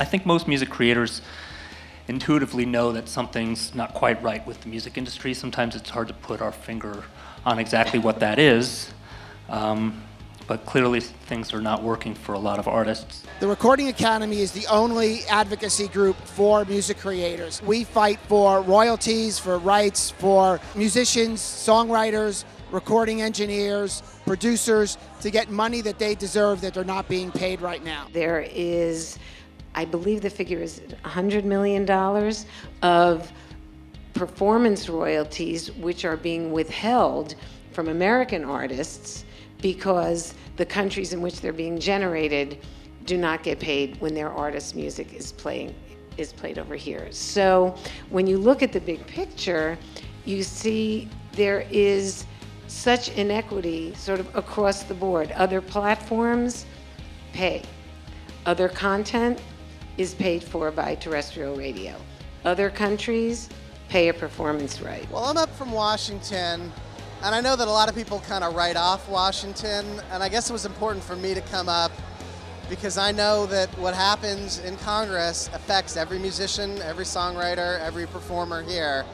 I think most music creators intuitively know that something's not quite right with the music industry. Sometimes it's hard to put our finger on exactly what that is, but clearly things are not working for a lot of artists. The Recording Academy is the only advocacy group for music creators. We fight for royalties, for rights, for musicians, songwriters, recording engineers, producers, to get money that they deserve that they're not being paid right now. There is, I believe the figure is $100 million of performance royalties which are being withheld from American artists because the countries in which they're being generated do not get paid when their artist's music is played over here. So when you look at the big picture, you see there is such inequity sort of across the board. Other platforms pay. Other content is paid for by terrestrial radio. Other countries pay a performance right. Well, I'm up from Washington, and I know that a lot of people kind of write off Washington, and I guess it was important for me to come up because I know that what happens in Congress affects every musician, every songwriter, every performer here,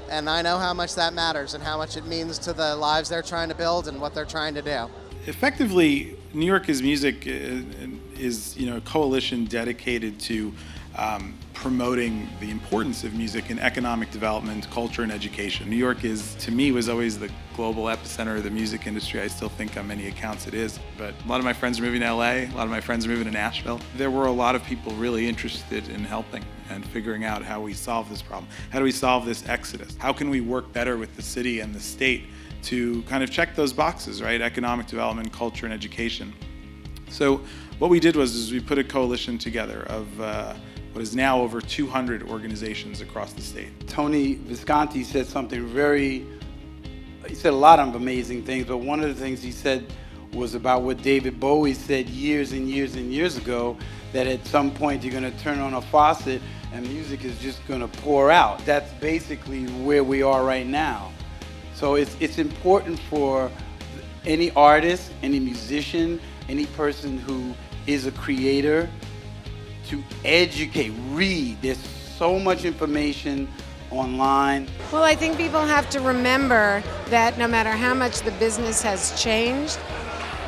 and I know how much that matters and how much it means to the lives they're trying to build and what they're trying to do. Effectively, New York is Music is a coalition dedicated to promoting the importance of music in economic development, culture, and education. New York to me, was always the global epicenter of the music industry. I still think on many accounts it is. But a lot of my friends are moving to LA, a lot of my friends are moving to Nashville. There were a lot of people really interested in helping and figuring out how we solve this problem. How do we solve this exodus? How can we work better with the city and the state to kind of check those boxes, right? Economic development, culture, and education. So what we did was we put a coalition together of what is now over 200 organizations across the state. Tony Visconti said something he said a lot of amazing things, but one of the things he said was about what David Bowie said years and years and years ago, that at some point you're going to turn on a faucet and music is just going to pour out. That's basically where we are right now. So it's important for any artist, any musician, any person who is a creator to educate, read. There's so much information online. Well, I think people have to remember that no matter how much the business has changed,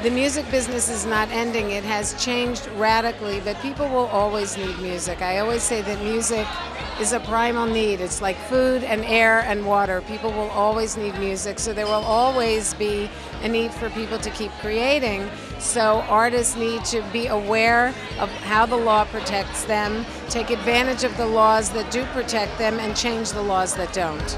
the music business is not ending. It has changed radically, but people will always need music. I always say that music is a primal need. It's like food and air and water. People will always need music, so there will always be a need for people to keep creating. So artists need to be aware of how the law protects them, take advantage of the laws that do protect them, and change the laws that don't.